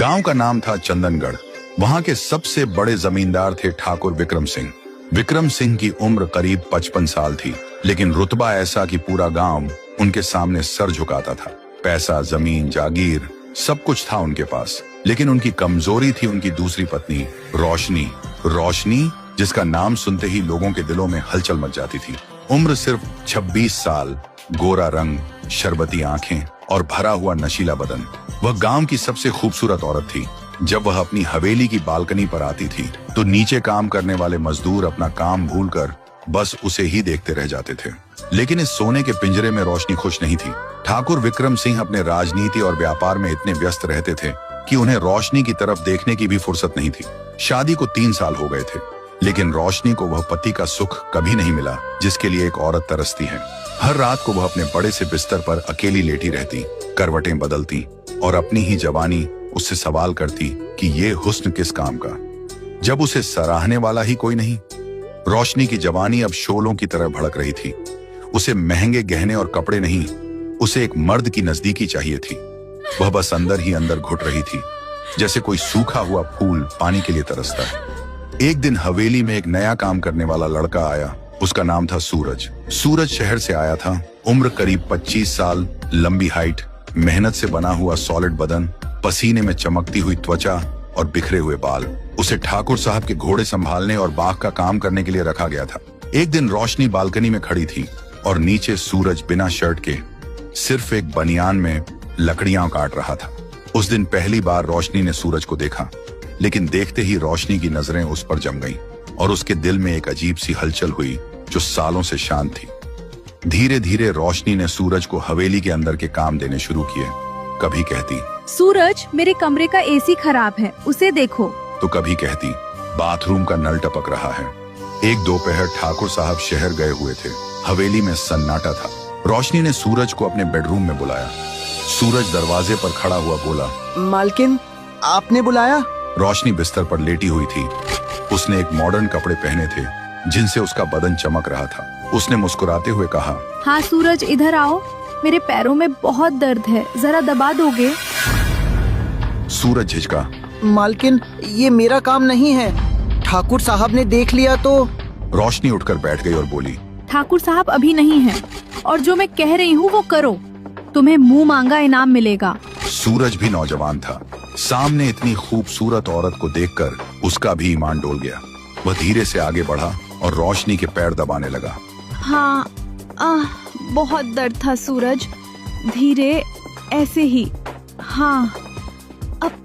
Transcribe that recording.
गांव का नाम था चंदनगढ़। वहां के सबसे बड़े जमींदार थे ठाकुर विक्रम सिंह। विक्रम सिंह की उम्र करीब 55 साल थी, लेकिन रुतबा ऐसा कि पूरा गांव उनके सामने सर झुकाता था। पैसा, जमीन, जागीर सब कुछ था उनके पास, लेकिन उनकी कमजोरी थी उनकी दूसरी पत्नी रोशनी। रोशनी जिसका नाम सुनते ही लोगों के दिलों में हलचल मच जाती थी। उम्र सिर्फ 26 साल, गोरा रंग, शरबती आंखें और भरा हुआ नशीला बदन। वह गांव की सबसे खूबसूरत औरत थी। जब वह अपनी हवेली की बालकनी पर आती थी तो नीचे काम करने वाले मजदूर अपना काम भूलकर बस उसे ही देखते रह जाते थे। लेकिन इस सोने के पिंजरे में रोशनी खुश नहीं थी। ठाकुर विक्रम सिंह अपने राजनीति और व्यापार में इतने व्यस्त रहते थे कि उन्हें रोशनी की तरफ देखने की भी फुर्सत नहीं थी। शादी को 3 साल हो गए थे, लेकिन रोशनी को वह पति का सुख कभी नहीं मिला जिसके लिए एक औरत तरसती है। हर रात को वह अपने बड़े से बिस्तर पर अकेली लेटी रहती, करवटें बदलती और अपनी ही जवानी उससे सवाल करती कि ये हुस्न किस काम का, जब उसे सराहने वाला ही कोई नहीं। रोशनी की जवानी अब शोलों की तरह भड़क रही थी। उसे महंगे गहने और कपड़े नहीं, उसे एक मर्द की नजदीकी चाहिए थी। वह बस अंदर ही अंदर घुट रही थी, जैसे कोई सूखा हुआ फूल पानी के लिए तरसता है। एक दिन हवेली में एक नया काम करने वाला लड़का आया। उसका नाम था सूरज। सूरज शहर से आया था। उम्र करीब 25 साल, लंबी हाइट, मेहनत से बना हुआ सॉलिड बदन, पसीने में चमकती हुई त्वचा और बिखरे हुए बाल। उसे ठाकुर साहब के घोड़े संभालने और बाग का काम करने के लिए रखा गया था। एक दिन रोशनी बालकनी में खड़ी थी और नीचे सूरज बिना शर्ट के सिर्फ एक बनियान में लकड़ियां काट रहा था। उस दिन पहली बार रोशनी ने सूरज को देखा, लेकिन देखते ही रोशनी की नजरें उस पर जम गईं और उसके दिल में एक अजीब सी हलचल हुई जो सालों से शांत थी। धीरे धीरे रोशनी ने सूरज को हवेली के अंदर के काम देने शुरू किए। कभी कहती, सूरज, मेरे कमरे का एसी खराब है, उसे देखो। तो कभी कहती, बाथरूम का नल टपक रहा है। एक दोपहर ठाकुर साहब शहर गए हुए थे। हवेली में सन्नाटा था। रोशनी ने सूरज को अपने बेडरूम में बुलाया। सूरज दरवाजे पर खड़ा हुआ बोला, मालकिन, आपने बुलाया? रोशनी बिस्तर पर लेटी हुई थी। उसने एक मॉडर्न कपड़े पहने थे जिनसे उसका बदन चमक रहा था। उसने मुस्कुराते हुए कहा, हाँ सूरज, इधर आओ, मेरे पैरों में बहुत दर्द है, जरा दबा दोगे? सूरज झिझका, मालकिन, ये मेरा काम नहीं है, ठाकुर साहब ने देख लिया तो। रोशनी उठकर बैठ गई और बोली, ठाकुर साहब अभी नहीं है, और जो मैं कह रही हूँ वो करो, तुम्हें मुंह मांगा इनाम मिलेगा। सूरज भी नौजवान था। सामने इतनी खूबसूरत औरत को देखकर उसका भी ईमान डोल गया। वह धीरे से आगे बढ़ा और रोशनी के पैर दबाने लगा। हाँ, बहुत दर्द था सूरज, धीरे, ऐसे ही। हाँ, अब